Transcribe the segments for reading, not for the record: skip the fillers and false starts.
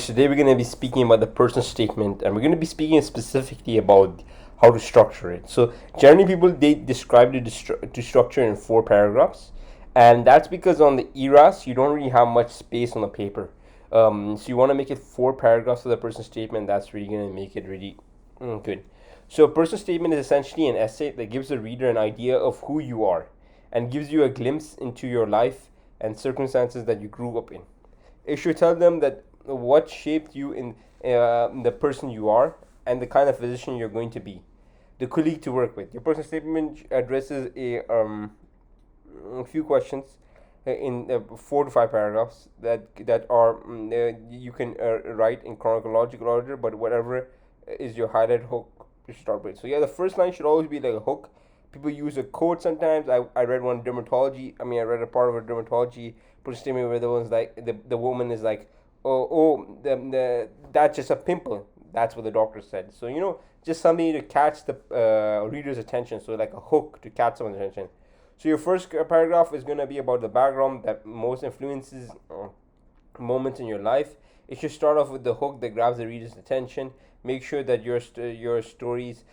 Today we're going to be speaking about the person statement, and we're going to be speaking specifically about how to structure it. So generally people they describe it to structure in four paragraphs, and that's because on the ERAS you don't really have much space on the paper. So you want to make it four paragraphs of the person statement. That's really going to make it really good. So a person statement is essentially an essay that gives the reader an idea of who you are and gives you a glimpse into your life and circumstances that you grew up in. It should tell them that what shaped you in the person you are and the kind of physician you're going to be, the colleague to work with. Your personal statement addresses a few questions in 4 to 5 paragraphs that are you can write in chronological order, but whatever is your highlight hook to start with. So yeah, the first line should always be like a hook. People use a quote sometimes. I read one dermatology. I read a part of a dermatology personal statement where the one's like the woman is like, that's just a pimple. That's what the doctor said. So just something to catch the reader's attention. So like a hook to catch someone's attention. So your first paragraph is going to be about the background that most influences moments in your life. It should start off with the hook that grabs the reader's attention. Make sure that your stories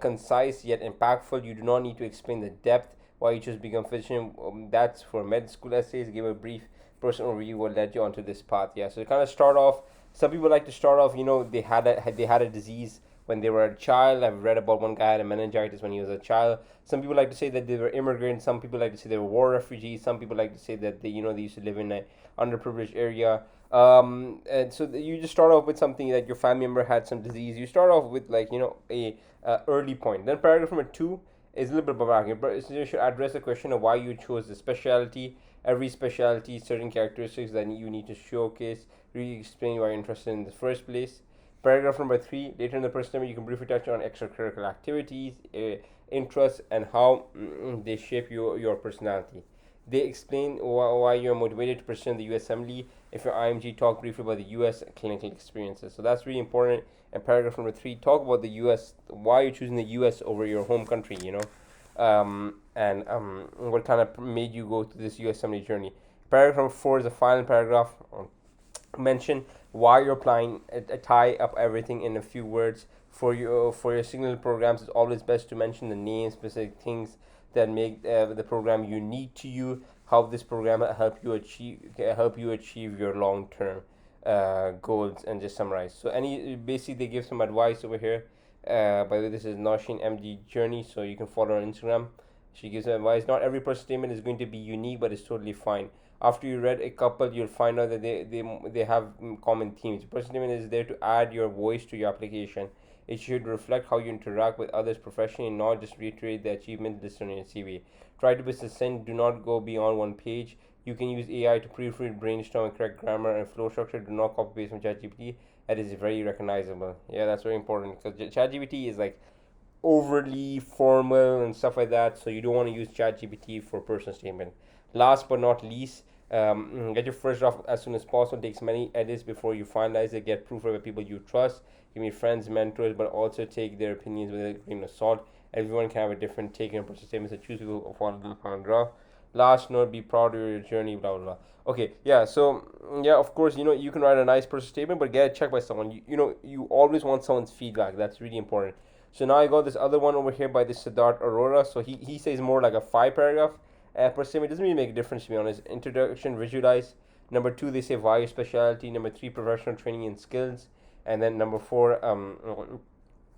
concise yet impactful. You do not need to explain the depth why you chose to become physician. That's for med school essays. Give a brief personal overview what led you onto this path. Yeah, so to kind of start off, some people like to start off. They had a disease when they were a child. I've read about one guy had a meningitis when he was a child. Some people like to say that they were immigrants. Some people like to say they were war refugees. Some people like to say that they used to live in an underprivileged area. And so you just start off with something that your family member had some disease. You start off with a early point. Then paragraph number 2 is a little bit background, but you should address the question of why you chose the specialty. Every specialty, certain characteristics that you need to showcase. Really explain why you're interested in the first place. Paragraph number 3, later in the person statement, you can briefly touch on extracurricular activities, interests, and how they shape your personality. They explain why you're motivated to pursue the U.S. Assembly. If you're IMG, talk briefly about the U.S. clinical experiences. So that's really important. And paragraph number 3, talk about the U.S., why you're choosing the U.S. over your home country, and what kind of made you go to this U.S. Assembly journey. Paragraph number 4 is the final paragraph. Mention why you're applying, tie up everything in a few words. For your signal programs, it's always best to mention the name, specific things that make the program unique to you. How this program help you achieve your long term goals, and just summarize. So basically they give some advice over here. By the way, this is Nashin MD Journey, so you can follow her on Instagram. She gives advice. Not every person statement is going to be unique, but it's totally fine. After you read a couple, you'll find out that they have common themes. Person statement is there to add your voice to your application. It should reflect how you interact with others professionally, not just reiterate the achievements listed on your CV. Try to be succinct. Do not go beyond one page. You can use AI to proofread, brainstorm, and correct grammar and flow structure. Do not copy paste from ChatGPT. That is very recognizable. Yeah, that's very important because ChatGPT is like overly formal and stuff like that. So you don't want to use ChatGPT for personal statement. Last but not least, get your first draft as soon as possible. Takes many edits before you finalize it. Get proof of people you trust. Give me friends, mentors, but also take their opinions with a grain of salt. Everyone can have a different take on personal statements, so choose to follow the final draft. Last note: be proud of your journey. Blah blah blah. Okay, yeah. So yeah, of course, you can write a nice personal statement, but get it checked by someone. You always want someone's feedback. That's really important. So now I got this other one over here by this Siddharth Arora. So he says more like a 5 paragraph per statement. It doesn't really make a difference, to be honest. Introduction, visualize. Number 2, they say why your specialty. Number 3, professional training and skills. And then number 4,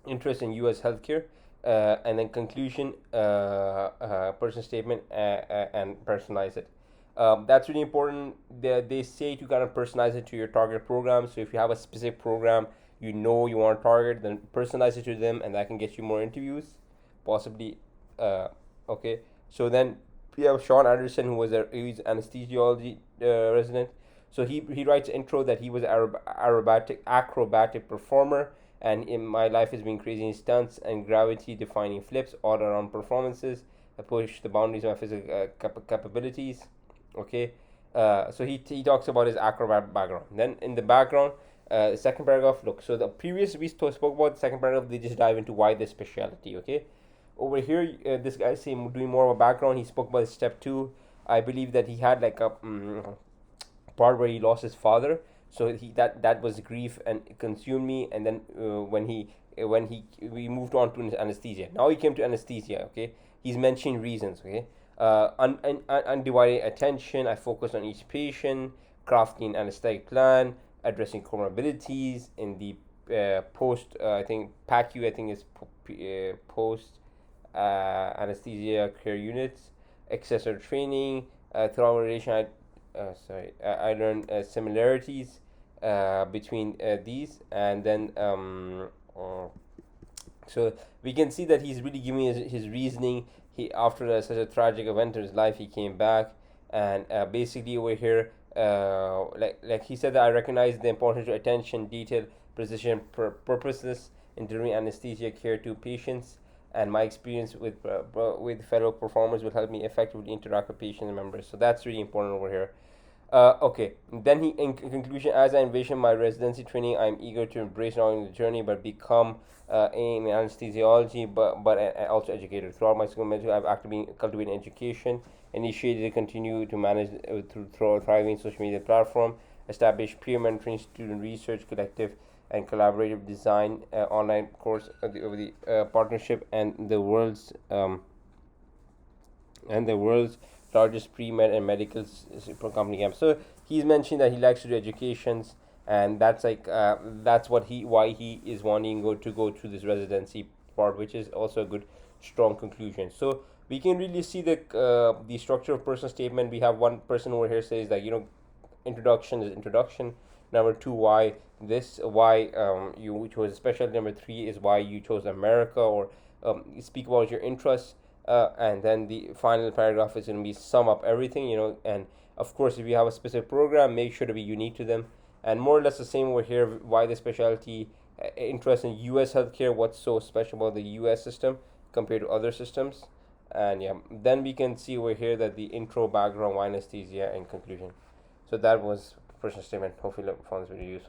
interest in U.S. healthcare. And then conclusion, person statement, and personalize it. That's really important. They say to kind of personalize it to your target program. So if you have a specific program you want to target, then personalize it to them, and that can get you more interviews, possibly. Okay, so then we have Sean Anderson, who was he's anesthesiology resident. So he writes intro that he was acrobatic performer, and in my life has been crazy stunts and gravity defying flips all around performances. I push the boundaries of my physical capabilities. Okay, so he talks about his acrobat background. Then in the background, second paragraph, look, so the previous we spoke about the second paragraph, they just dive into why this specialty. Okay, over here, this guy saying doing more of a background. He spoke about step 2. I believe that he had like a part where he lost his father, So that was grief and it consumed me. And then when he we moved on to anesthesia. Now he came to anesthesia. Okay, he's mentioning reasons. Okay, undivided attention. I focused on each patient, crafting anesthetic plan, addressing comorbidities in the post. I think PACU. I think is post anesthesia care units, accessor training, throughout relation. I learned similarities between these, and then so we can see that he's really giving his reasoning. He after such a tragic event in his life, he came back, and basically over here, like he said that I recognize the importance of attention, detail, precision, purposeless in delivering anesthesia care to patients, and my experience with fellow performers will help me effectively interact with patient members. So that's really important over here. Okay, then he, in conclusion, as I envision my residency training, I'm eager to embrace not only the journey but become in anesthesiology, but also educator. Throughout my school mentor, I've actively cultivated education, initiated and continue to manage through a thriving social media platform, established peer mentoring, student research collective, and collaborative design online course over the partnership and the world's largest pre-med and medical company camp. So he's mentioned that he likes to do educations, and that's that's what why he is wanting to go through this residency part, which is also a good strong conclusion. So we can really see the structure of personal statement. We have one person over here says that introduction is introduction. Number two, why you chose a specialty. Number three is why you chose America, or speak about your interests. And then the final paragraph is going to be sum up everything, and of course if you have a specific program, make sure to be unique to them, and more or less the same over here. Why the specialty, interest in US healthcare, what's so special about the US system compared to other systems. And yeah, then we can see over here that the intro, background, why anesthesia, and conclusion. So that was personal statement. Hopefully you found this video useful.